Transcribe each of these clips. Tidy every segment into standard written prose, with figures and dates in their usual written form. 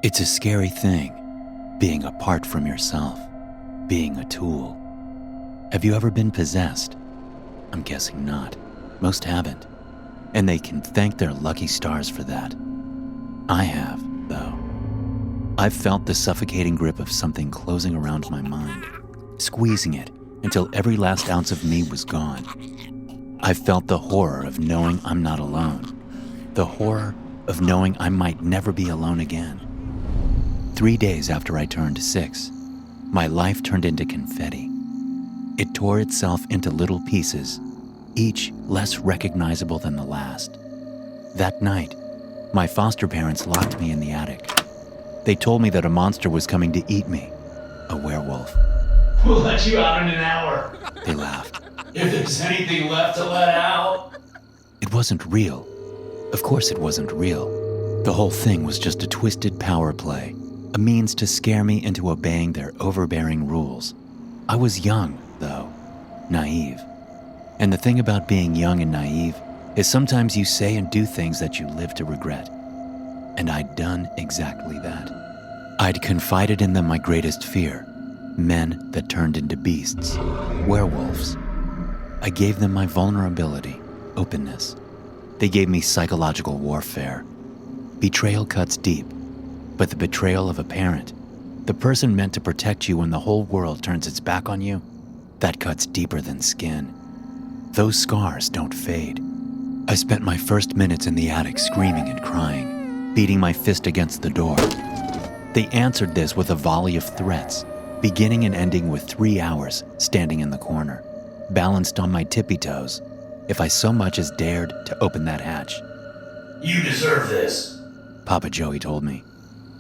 It's a scary thing, being apart from yourself, being a tool. Have you ever been possessed? I'm guessing not. Most haven't. And they can thank their lucky stars for that. I have, though. I've felt the suffocating grip of something closing around my mind, squeezing it until every last ounce of me was gone. I've felt the horror of knowing I'm not alone, the horror of knowing I might never be alone again. 3 days after I turned 6, my life turned into confetti. It tore itself into little pieces, each less recognizable than the last. That night, my foster parents locked me in the attic. They told me that a monster was coming to eat me, a werewolf. We'll let you out in an hour. They laughed. If there's anything left to let out. It wasn't real. Of course it wasn't real. The whole thing was just a twisted power play, a means to scare me into obeying their overbearing rules. I was young, though, naive. And the thing about being young and naive is sometimes you say and do things that you live to regret. And I'd done exactly that. I'd confided in them my greatest fear, men that turned into beasts, werewolves. I gave them my vulnerability, openness. They gave me psychological warfare. Betrayal cuts deep, but the betrayal of a parent, the person meant to protect you when the whole world turns its back on you, that cuts deeper than skin. Those scars don't fade. I spent my first minutes in the attic screaming and crying, beating my fist against the door. They answered this with a volley of threats, beginning and ending with 3 hours standing in the corner, balanced on my tippy toes, if I so much as dared to open that hatch. You deserve this, Papa Joey told me.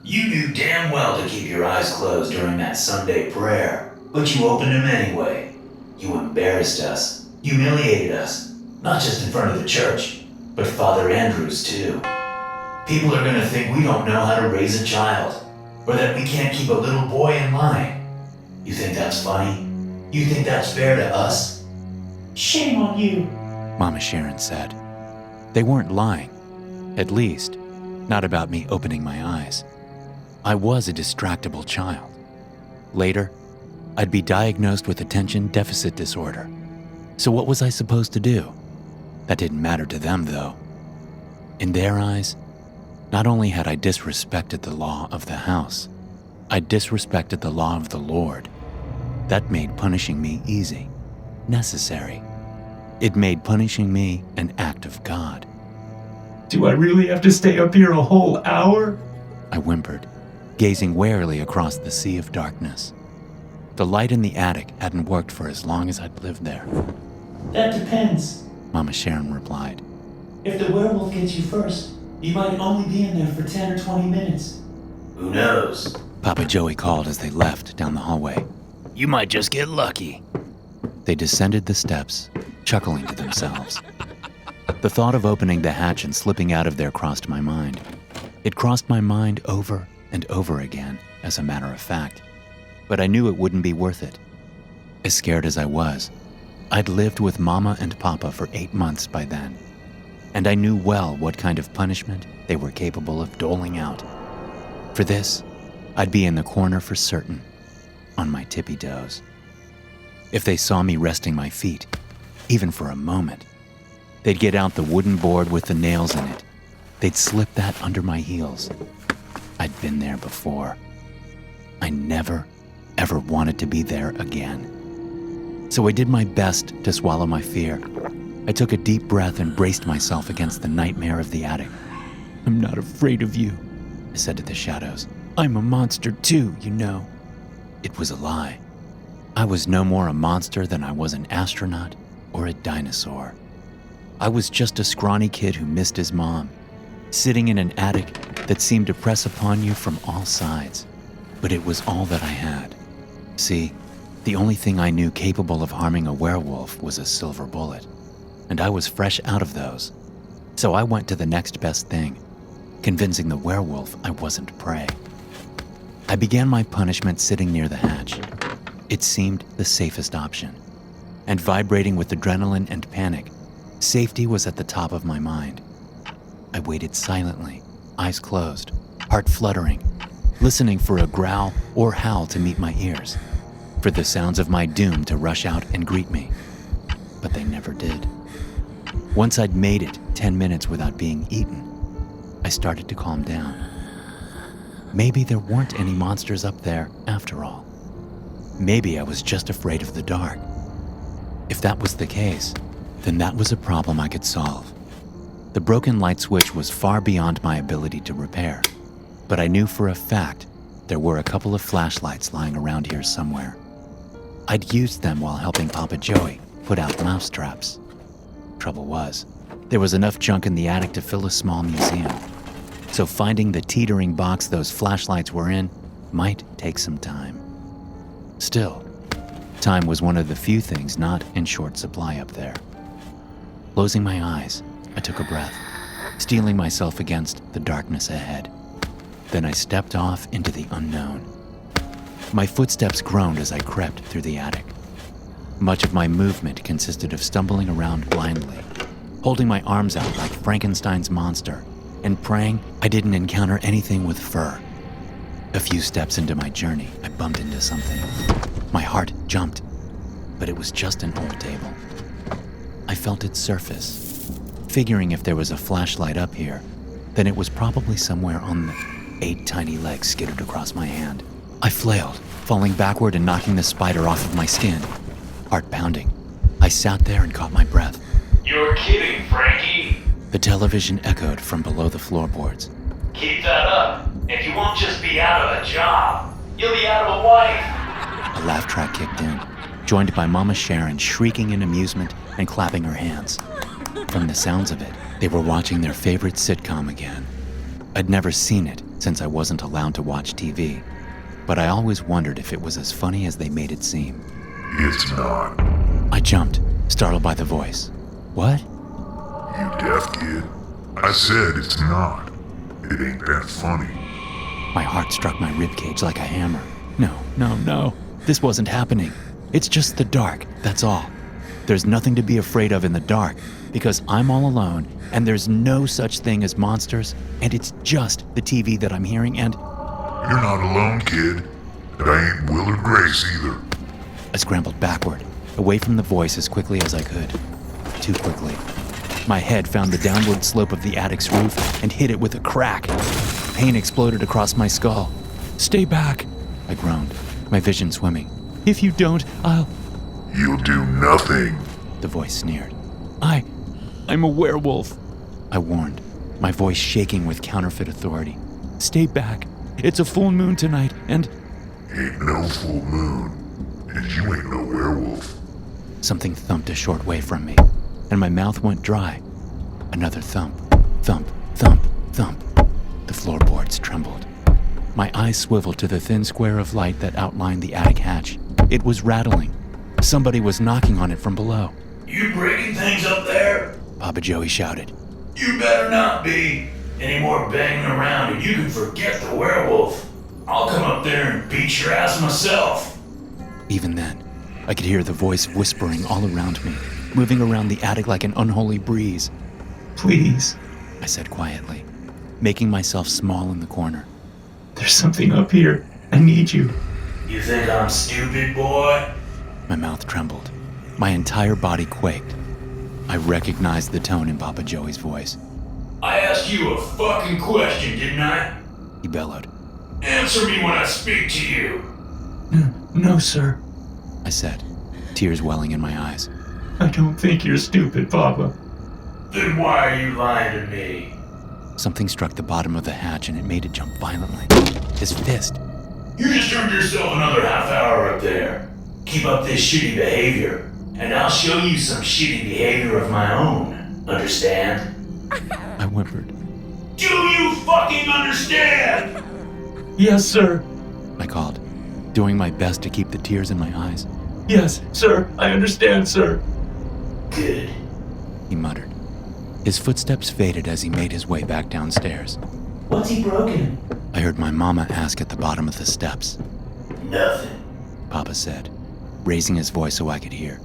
You knew damn well to keep your eyes closed during that Sunday prayer, but you opened them anyway. You embarrassed us, humiliated us, not just in front of the church, but Father Andrews too. People are gonna think we don't know how to raise a child, or that we can't keep a little boy in line. You think that's funny? You think that's fair to us? Shame on you, Mama Sharon said. They weren't lying, at least, not about me opening my eyes. I was a distractible child. Later, I'd be diagnosed with attention deficit disorder. So what was I supposed to do? That didn't matter to them, though. In their eyes, not only had I disrespected the law of the house, I disrespected the law of the Lord. That made punishing me easy, necessary. It made punishing me an act of God. Do I really have to stay up here a whole hour? I whimpered, gazing warily across the sea of darkness. The light in the attic hadn't worked for as long as I'd lived there. That depends, Mama Sharon replied. If the werewolf gets you first, you might only be in there for 10 or 20 minutes. Who knows? Papa Joey called as they left down the hallway. You might just get lucky. They descended the steps, chuckling to themselves. The thought of opening the hatch and slipping out of there crossed my mind. It crossed my mind over and over again, as a matter of fact. But I knew it wouldn't be worth it. As scared as I was, I'd lived with Mama and Papa for 8 months by then, and I knew well what kind of punishment they were capable of doling out. For this, I'd be in the corner for certain, on my tippy toes. If they saw me resting my feet, even for a moment, they'd get out the wooden board with the nails in it. They'd slip that under my heels. I'd been there before. I never, ever wanted to be there again. So I did my best to swallow my fear. I took a deep breath and braced myself against the nightmare of the attic. I'm not afraid of you, I said to the shadows. I'm a monster too, you know. It was a lie. I was no more a monster than I was an astronaut or a dinosaur. I was just a scrawny kid who missed his mom, sitting in an attic that seemed to press upon you from all sides. But it was all that I had. See, the only thing I knew capable of harming a werewolf was a silver bullet, and I was fresh out of those. So I went to the next best thing, convincing the werewolf I wasn't prey. I began my punishment sitting near the hatch. It seemed the safest option. And vibrating with adrenaline and panic, safety was at the top of my mind. I waited silently, eyes closed, heart fluttering, listening for a growl or howl to meet my ears, for the sounds of my doom to rush out and greet me. But they never did. Once I'd made it 10 minutes without being eaten, I started to calm down. Maybe there weren't any monsters up there after all. Maybe I was just afraid of the dark. If that was the case, then that was a problem I could solve. The broken light switch was far beyond my ability to repair, but I knew for a fact there were a couple of flashlights lying around here somewhere. I'd used them while helping Papa Joey put out mouse traps. Trouble was, there was enough junk in the attic to fill a small museum, so finding the teetering box those flashlights were in might take some time. Still, time was one of the few things not in short supply up there. Closing my eyes, I took a breath, steeling myself against the darkness ahead. Then I stepped off into the unknown. My footsteps groaned as I crept through the attic. Much of my movement consisted of stumbling around blindly, holding my arms out like Frankenstein's monster, and praying I didn't encounter anything with fur. A few steps into my journey, I bumped into something. My heart jumped, but it was just an old table. I felt its surface, figuring if there was a flashlight up here, then it was probably somewhere on the 8 tiny legs skittered across my hand. I flailed, falling backward and knocking the spider off of my skin. Heart pounding, I sat there and caught my breath. You're kidding, Frankie. The television echoed from below the floorboards. Keep that up, and you won't just be out of a job. You'll be out of a wife. A laugh track kicked in, joined by Mama Sharon shrieking in amusement and clapping her hands. From the sounds of it, they were watching their favorite sitcom again. I'd never seen it since I wasn't allowed to watch TV, but I always wondered if it was as funny as they made it seem. It's not. I jumped, startled by the voice. What? You deaf kid? I said it's not. It ain't that funny. My heart struck my ribcage like a hammer. No. This wasn't happening. It's just the dark, that's all. There's nothing to be afraid of in the dark, because I'm all alone, and there's no such thing as monsters, and it's just the TV that I'm hearing, and... You're not alone, kid. And I ain't Will or Grace either. I scrambled backward, away from the voice as quickly as I could. Too quickly. My head found the downward slope of the attic's roof and hit it with a crack. Pain exploded across my skull. "Stay back," I groaned, my vision swimming. "If you don't, I'll..." You'll do nothing. The voice sneered. I'm a werewolf," I warned, my voice shaking with counterfeit authority. "Stay back. It's a full moon tonight, and..." Ain't no full moon. And you ain't no werewolf. Something thumped a short way from me, and my mouth went dry. Another thump, thump, thump, thump. The floorboards trembled. My eyes swiveled to the thin square of light that outlined the attic hatch. It was rattling. Somebody was knocking on it from below. You breaking things up there? Papa Joey shouted. You better not be. Any more banging around and you can forget the werewolf. I'll come up there and beat your ass myself. Even then, I could hear the voice whispering all around me, moving around the attic like an unholy breeze. "Please," I said quietly, making myself small in the corner. "there's something up here. I need you." You think I'm stupid, boy? My mouth trembled. My entire body quaked. I recognized the tone in Papa Joey's voice. I asked you a fucking question, didn't I? He bellowed. Answer me when I speak to you. No, sir. I said, tears welling in my eyes. I don't think you're stupid, Papa. Then why are you lying to me? Something struck the bottom of the hatch and it made it jump violently. His fist. You just earned yourself another half hour up there. Keep up this shitty behavior, and I'll show you some shitty behavior of my own. Understand? I whimpered. Do you fucking understand? Yes, sir. I called, doing my best to keep the tears in my eyes. Yes, sir. I understand, sir. Good. He muttered. His footsteps faded as he made his way back downstairs. What's he broken? I heard my mama ask at the bottom of the steps. Nothing. Papa said, raising his voice so I could hear.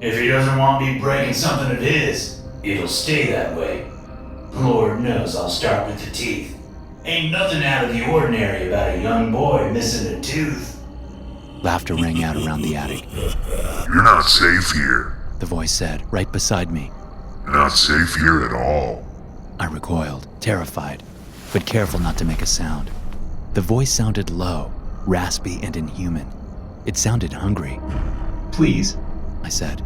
If he doesn't want me breaking something of his, it'll stay that way. Lord knows I'll start with the teeth. Ain't nothing out of the ordinary about a young boy missing a tooth. Laughter rang out around the attic. You're not safe here. The voice said, right beside me. You're not safe here at all. I recoiled, terrified, but careful not to make a sound. The voice sounded low, raspy, and inhuman. It sounded hungry. Please, I said.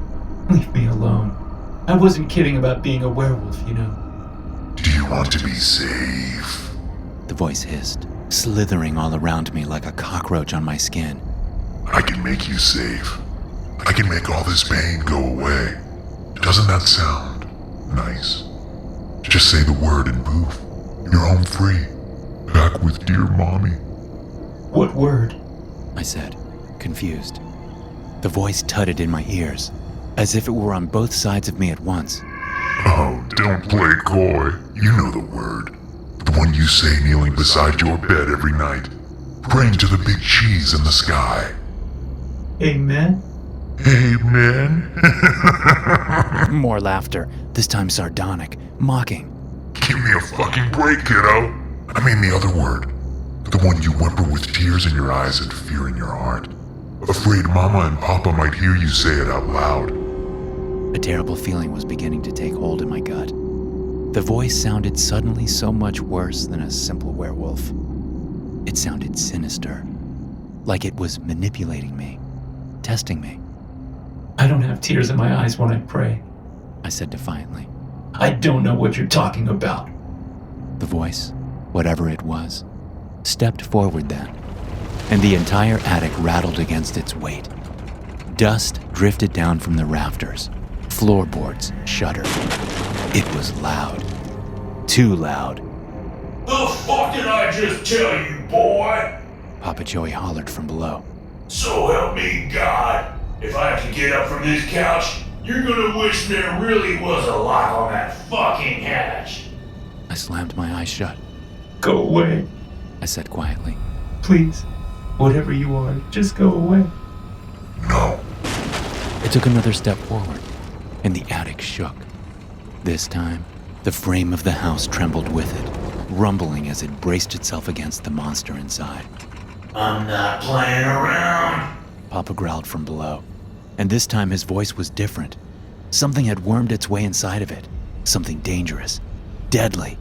leave me alone. I wasn't kidding about being a werewolf, you know. Do you want to be safe? The voice hissed, slithering all around me like a cockroach on my skin. I can make you safe. I can make all this pain go away. Doesn't that sound nice? Just say the word and poof. You're home free. Back with dear mommy. What word? I said, confused. The voice tutted in my ears, as if it were on both sides of me at once. Oh, don't play coy. You know the word. The one you say kneeling beside your bed every night, praying to the big cheese in the sky. Amen? Amen. More laughter, this time sardonic, mocking. Give me a fucking break, kiddo. I mean the other word. The one you whimper with tears in your eyes and fear in your heart. Afraid Mama and Papa might hear you say it out loud. A terrible feeling was beginning to take hold in my gut. The voice sounded suddenly so much worse than a simple werewolf. It sounded sinister, like it was manipulating me, testing me. I don't have tears in my eyes when I pray. I said defiantly. I don't know what you're talking about. The voice, whatever it was, stepped forward then, and the entire attic rattled against its weight. Dust drifted down from the rafters. Floorboards shuddered. It was loud. Too loud. The fuck did I just tell you, boy? Papa Joey hollered from below. So help me God, if I have to get up from this couch, you're gonna wish there really was a lock on that fucking hatch. I slammed my eyes shut. Go away. I said quietly. Please. Whatever you are, just go away. No. I took another step forward, and the attic shook. This time, the frame of the house trembled with it, rumbling as it braced itself against the monster inside. I'm not playing around. Papa growled from below, and this time his voice was different. Something had wormed its way inside of it. Something dangerous. Deadly.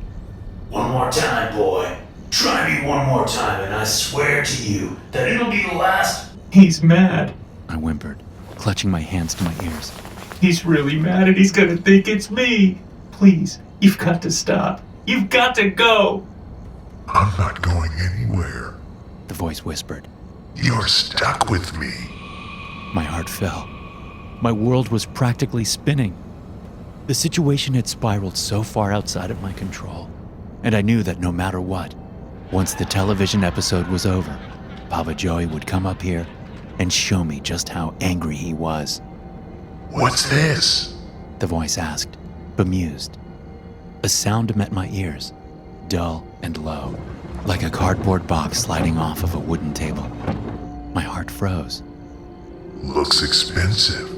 One more time, boy. Try me one more time and I swear to you that it'll be the last. He's mad. I whimpered, clutching my hands to my ears. He's really mad and he's gonna think it's me. Please, you've got to stop. You've got to go. I'm not going anywhere. The voice whispered. You're stuck with me. My heart fell. My world was practically spinning. The situation had spiraled so far outside of my control, and I knew that no matter what, once the television episode was over, Papa Joey would come up here and show me just how angry he was. What's this? The voice asked, bemused. A sound met my ears, dull and low, like a cardboard box sliding off of a wooden table. My heart froze. Looks expensive.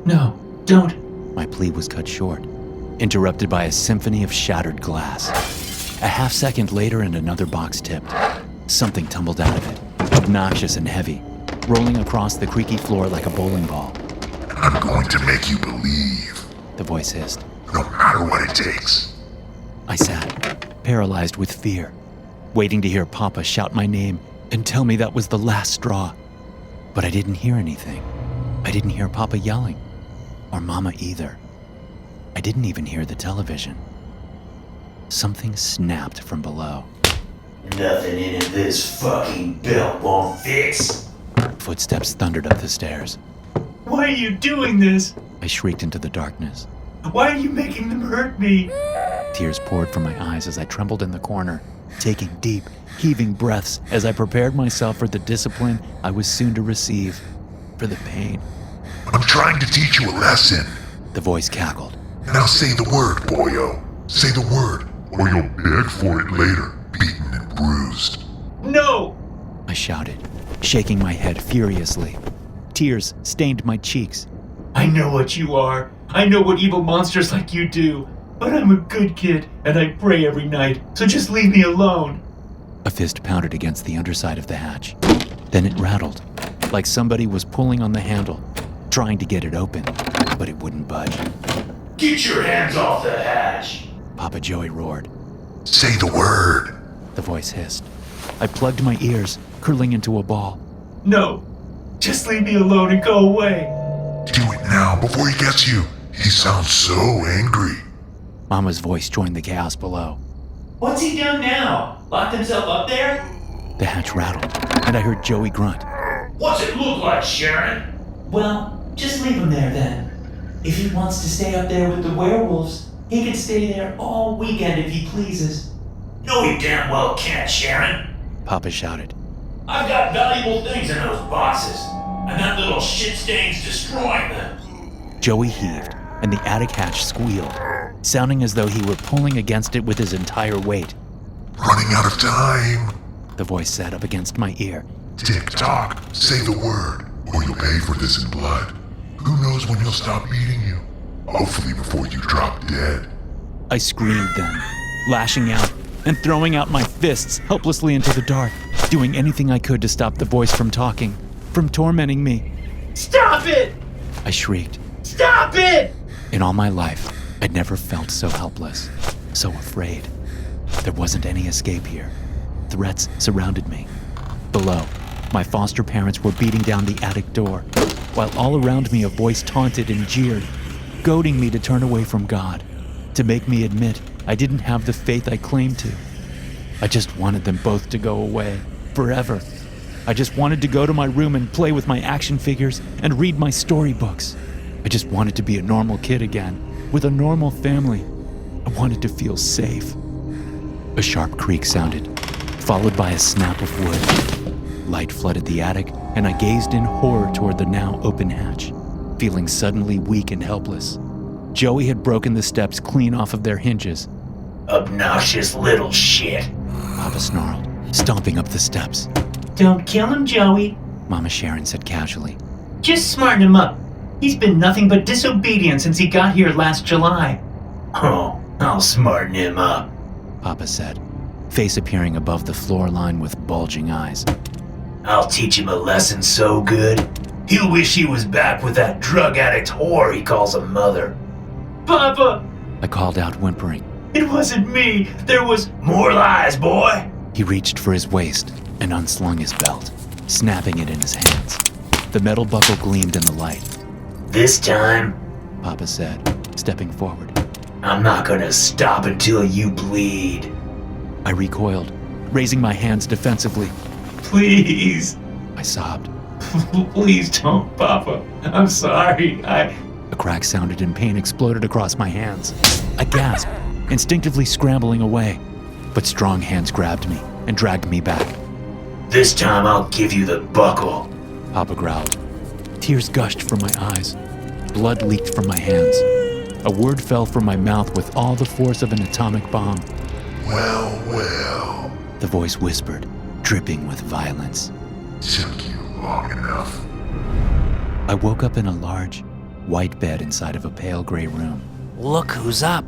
No, don't. My plea was cut short, interrupted by a symphony of shattered glass. A half second later and another box tipped. Something tumbled out of it, obnoxious and heavy, rolling across the creaky floor like a bowling ball. I'm going to make you believe. The voice hissed. No matter what it takes. I sat, paralyzed with fear, waiting to hear Papa shout my name and tell me that was the last straw. But I didn't hear anything. I didn't hear Papa yelling, or Mama either. I didn't even hear the television. Something snapped from below. Nothing in it this fucking belt won't fix. Footsteps thundered up the stairs. Why are you doing this? I shrieked into the darkness. Why are you making them hurt me? Tears poured from my eyes as I trembled in the corner, taking deep, heaving breaths as I prepared myself for the discipline I was soon to receive, for the pain. I'm trying to teach you a lesson. The voice cackled. Now say the word, boyo. Say the word, or you'll beg for it later, beaten and bruised. No! I shouted, shaking my head furiously. Tears stained my cheeks. I know what you are. I know what evil monsters like you do. But I'm a good kid, and I pray every night, so just leave me alone. A fist pounded against the underside of the hatch. Then it rattled, like somebody was pulling on the handle, trying to get it open, but it wouldn't budge. Get your hands off the hatch! Papa Joey roared. Say the word. The voice hissed. I plugged my ears, curling into a ball. No, just leave me alone and go away. Do it now before he gets you. He sounds so angry. Mama's voice joined the chaos below. What's he done now? Locked himself up there? The hatch rattled, and I heard Joey grunt. What's it look like, Sharon? Well, just leave him there then. If he wants to stay up there with the werewolves, he can stay there all weekend if he pleases. No, he damn well can't, Sharon. Papa shouted. I've got valuable things in those boxes, and that little shit stain's destroying them. Joey heaved, and the attic hatch squealed, sounding as though he were pulling against it with his entire weight. Running out of time. The voice said up against my ear. Tick-tock, say the word, or you'll pay for this in blood. Who knows when he'll stop beating you? Hopefully before you drop dead. I screamed then, lashing out and throwing out my fists helplessly into the dark, doing anything I could to stop the voice from talking, from tormenting me. Stop it! I shrieked. Stop it! In all my life, I'd never felt so helpless, so afraid. There wasn't any escape here. Threats surrounded me. Below, my foster parents were beating down the attic door, while all around me a voice taunted and jeered, goading me to turn away from God, to make me admit I didn't have the faith I claimed to. I just wanted them both to go away, forever. I just wanted to go to my room and play with my action figures and read my storybooks. I just wanted to be a normal kid again, with a normal family. I wanted to feel safe. A sharp creak sounded, followed by a snap of wood. Light flooded the attic, and I gazed in horror toward the now open hatch, feeling suddenly weak and helpless. Joey had broken the steps clean off of their hinges. Obnoxious little shit. Papa snarled, stomping up the steps. Don't kill him, Joey. Mama Sharon said casually. Just smarten him up. He's been nothing but disobedient since he got here last July. Oh, I'll smarten him up. Papa said, face appearing above the floor line with bulging eyes. I'll teach him a lesson so good, he'll wish he was back with that drug addict whore he calls a mother. Papa! I called out, whimpering. It wasn't me. There was... More lies, boy! He reached for his waist and unslung his belt, snapping it in his hands. The metal buckle gleamed in the light. This time, Papa said, stepping forward. I'm not gonna stop until you bleed. I recoiled, raising my hands defensively. Please. I sobbed. Please don't, Papa. I'm sorry. A crack sounded and pain exploded across my hands. I gasped, instinctively scrambling away, but strong hands grabbed me and dragged me back. This time I'll give you the buckle. Papa growled. Tears gushed from my eyes. Blood leaked from my hands. A word fell from my mouth with all the force of an atomic bomb. Well, well. The voice whispered, dripping with violence. Took you long enough. I woke up in a large, white bed inside of a pale gray room. Look who's up,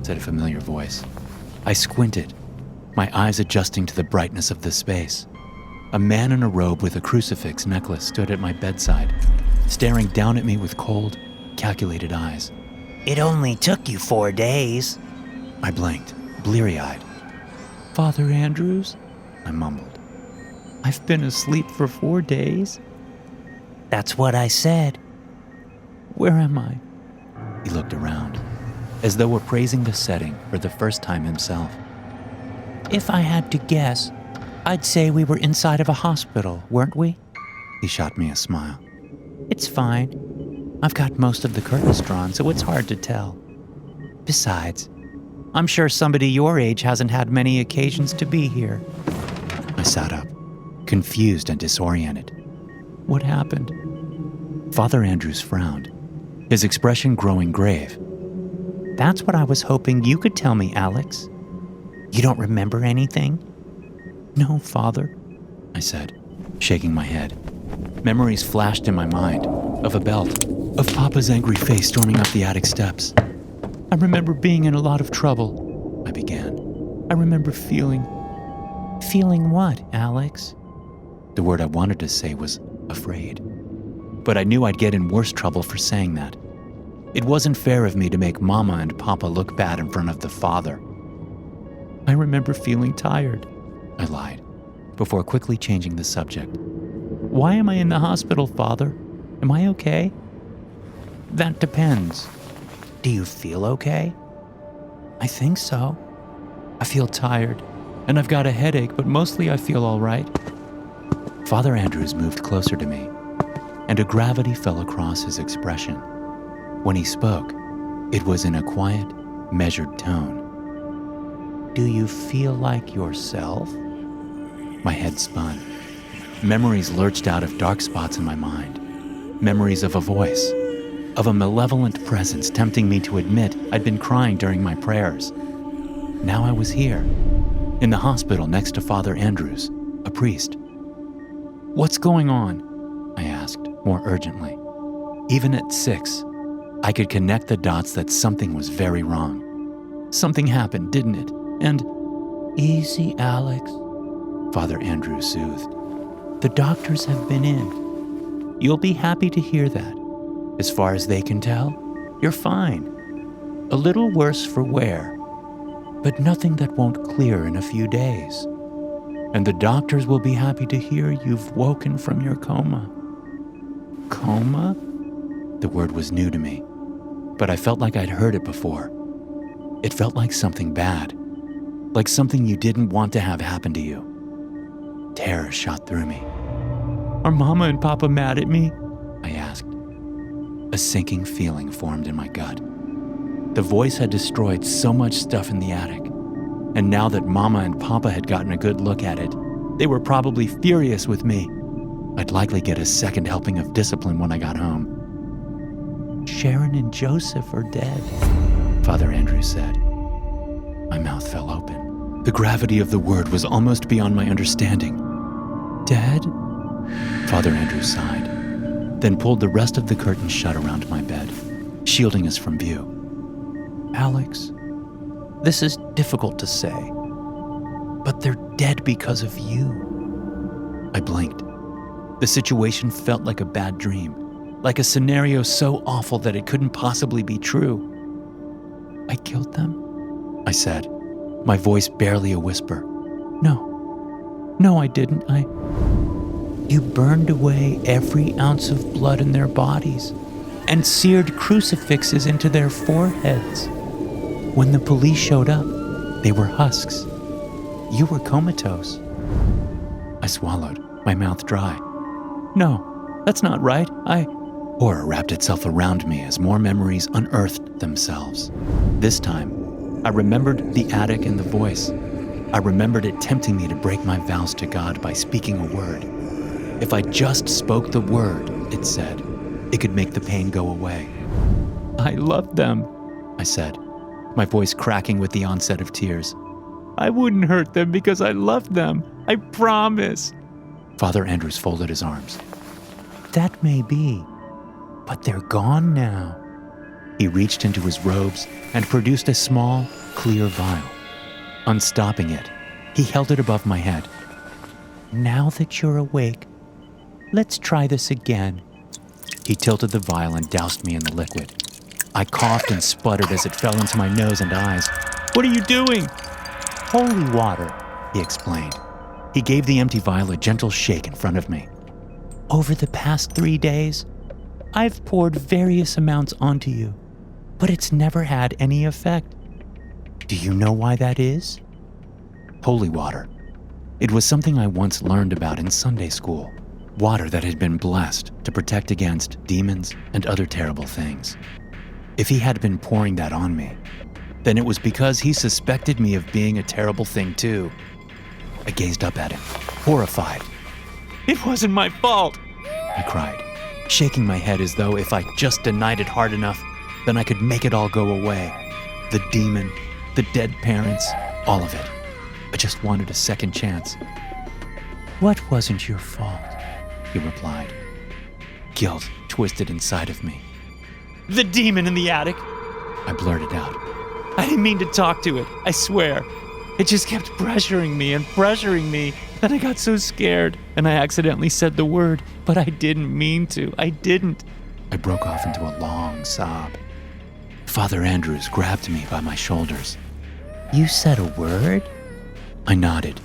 said a familiar voice. I squinted, my eyes adjusting to the brightness of the space. A man in a robe with a crucifix necklace stood at my bedside, staring down at me with cold, calculated eyes. It only took you 4 days. I blinked, bleary-eyed. Father Andrews? I mumbled. I've been asleep for 4 days? That's what I said. Where am I? He looked around, as though appraising the setting for the first time himself. If I had to guess, I'd say we were inside of a hospital, weren't we? He shot me a smile. It's fine. I've got most of the curtains drawn, so it's hard to tell. Besides, I'm sure somebody your age hasn't had many occasions to be here. I sat up, confused and disoriented. What happened? Father Andrews frowned, his expression growing grave. That's what I was hoping you could tell me, Alex. You don't remember anything? No, Father, I said, shaking my head. Memories flashed in my mind, of a belt, of Papa's angry face storming up the attic steps. I remember being in a lot of trouble, I began. I remember feeling Feeling what, Alex? The word I wanted to say was afraid. But I knew I'd get in worse trouble for saying that. It wasn't fair of me to make Mama and Papa look bad in front of the father. I remember feeling tired, I lied, before quickly changing the subject. Why am I in the hospital, Father? Am I okay? That depends. Do you feel okay? I think so. I feel tired, and I've got a headache, but mostly I feel all right. Father Andrews moved closer to me, and a gravity fell across his expression. When he spoke, it was in a quiet, measured tone. Do you feel like yourself? My head spun. Memories lurched out of dark spots in my mind. Memories of a voice, of a malevolent presence tempting me to admit I'd been crying during my prayers. Now I was here, in the hospital next to Father Andrews, a priest. What's going on? I asked, more urgently. Even at 6, I could connect the dots that something was very wrong. Something happened, didn't it? And, easy, Alex, Father Andrews soothed. The doctors have been in. You'll be happy to hear that. As far as they can tell, you're fine. A little worse for wear, but nothing that won't clear in a few days. And the doctors will be happy to hear you've woken from your coma. Coma? The word was new to me, but I felt like I'd heard it before. It felt like something bad, like something you didn't want to have happen to you. Terror shot through me. Are Mama and Papa mad at me? I asked. A sinking feeling formed in my gut. The voice had destroyed so much stuff in the attic, and now that Mama and Papa had gotten a good look at it, they were probably furious with me. I'd likely get a second helping of discipline when I got home. Sharon and Joseph are dead, Father Andrews said. My mouth fell open. The gravity of the word was almost beyond my understanding. Dead? Father Andrews sighed, then pulled the rest of the curtain shut around my bed, shielding us from view. Alex, this is difficult to say, but they're dead because of you. I blinked. The situation felt like a bad dream, like a scenario so awful that it couldn't possibly be true. I killed them? I said, my voice barely a whisper. No, I didn't. You burned away every ounce of blood in their bodies and seared crucifixes into their foreheads. When the police showed up, they were husks. You were comatose. I swallowed, my mouth dry. No, that's not right. Horror wrapped itself around me as more memories unearthed themselves. This time, I remembered the attic and the voice. I remembered it tempting me to break my vows to God by speaking a word. If I just spoke the word, it said, it could make the pain go away. I love them, I said, my voice cracking with the onset of tears. I wouldn't hurt them because I love them. I promise. Father Andrews folded his arms. That may be, but they're gone now. He reached into his robes and produced a small, clear vial. Unstopping it, he held it above my head. Now that you're awake, let's try this again. He tilted the vial and doused me in the liquid. I coughed and sputtered as it fell into my nose and eyes. What are you doing? Holy water, he explained. He gave the empty vial a gentle shake in front of me. Over the past 3 days, I've poured various amounts onto you, but it's never had any effect. Do you know why that is? Holy water. It was something I once learned about in Sunday school. Water that had been blessed to protect against demons and other terrible things. If he had been pouring that on me, then it was because he suspected me of being a terrible thing too. I gazed up at him, horrified. It wasn't my fault, I cried, shaking my head as though if I just denied it hard enough, then I could make it all go away. The demon, the dead parents, all of it. I just wanted a second chance. What wasn't your fault? He replied. Guilt twisted inside of me. The demon in the attic, I blurted out. I didn't mean to talk to it, I swear. It just kept pressuring me and pressuring me. Then I got so scared and I accidentally said the word, but I didn't mean to. I didn't. I broke off into a long sob. Father Andrews grabbed me by my shoulders. You said a word? I nodded,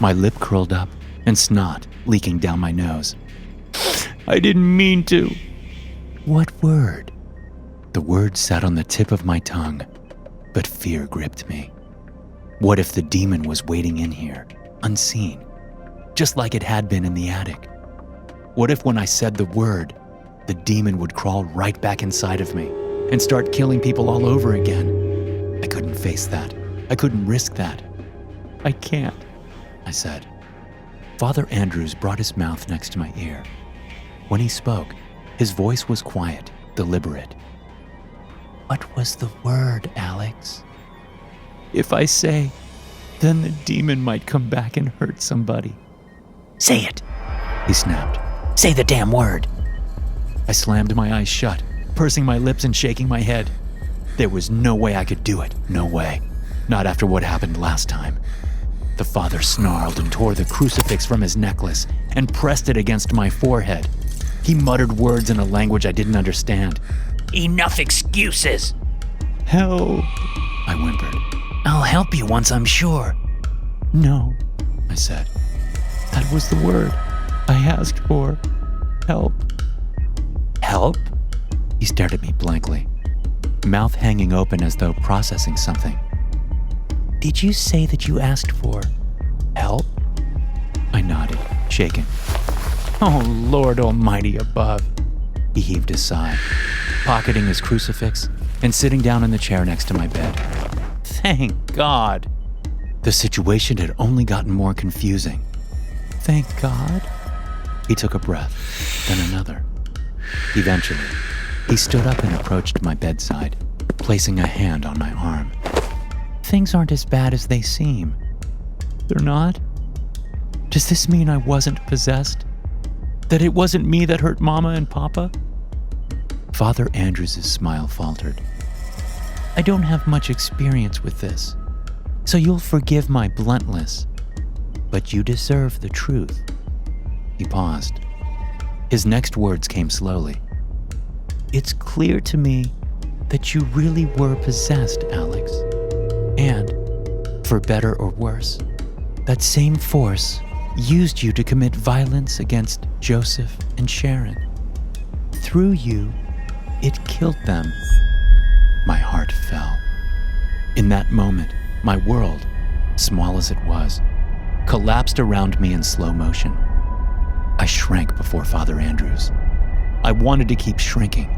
my lip curled up and snot leaking down my nose. I didn't mean to. What word? The word sat on the tip of my tongue, but fear gripped me. What if the demon was waiting in here, unseen, just like it had been in the attic? What if when I said the word, the demon would crawl right back inside of me and start killing people all over again? I couldn't face that. I couldn't risk that. I can't, I said. Father Andrews brought his mouth next to my ear. When he spoke, his voice was quiet, deliberate. What was the word, Alex? If I say, then the demon might come back and hurt somebody. Say it, he snapped. Say the damn word. I slammed my eyes shut, pursing my lips and shaking my head. There was no way I could do it, no way. Not after what happened last time. The father snarled and tore the crucifix from his necklace and pressed it against my forehead. He muttered words in a language I didn't understand. Enough excuses! Help, I whimpered. I'll help you once I'm sure. No, I said. That was the word I asked for. Help. Help? He stared at me blankly, mouth hanging open as though processing something. Did you say that you asked for help? I nodded, shaken. Oh, Lord Almighty above. He heaved a sigh, pocketing his crucifix and sitting down in the chair next to my bed. Thank God. The situation had only gotten more confusing. Thank God? He took a breath, then another. Eventually, he stood up and approached my bedside, placing a hand on my arm. Things aren't as bad as they seem. They're not? Does this mean I wasn't possessed? That it wasn't me that hurt Mama and Papa? Father Andrews' smile faltered. I don't have much experience with this, so you'll forgive my bluntness, but you deserve the truth. He paused. His next words came slowly. It's clear to me that you really were possessed, Alex. And, for better or worse, that same force used you to commit violence against Joseph and Sharon. Through you, it killed them. My heart fell. In that moment, my world, small as it was, collapsed around me in slow motion. I shrank before Father Andrews. I wanted to keep shrinking,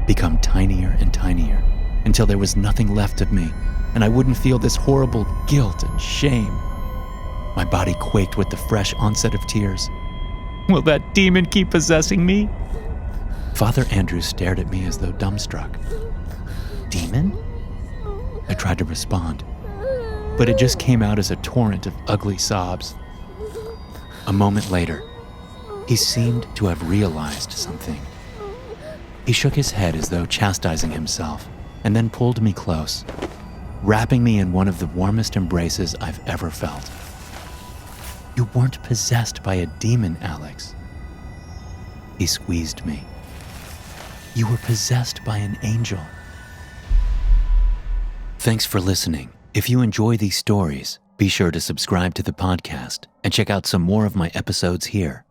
become tinier and tinier, until there was nothing left of me, and I wouldn't feel this horrible guilt and shame. My body quaked with the fresh onset of tears. Will that demon keep possessing me? Father Andrews stared at me as though dumbstruck. Demon? I tried to respond, but it just came out as a torrent of ugly sobs. A moment later, he seemed to have realized something. He shook his head as though chastising himself, and then pulled me close, wrapping me in one of the warmest embraces I've ever felt. You weren't possessed by a demon, Alex. He squeezed me. You were possessed by an angel. Thanks for listening. If you enjoy these stories, be sure to subscribe to the podcast and check out some more of my episodes here.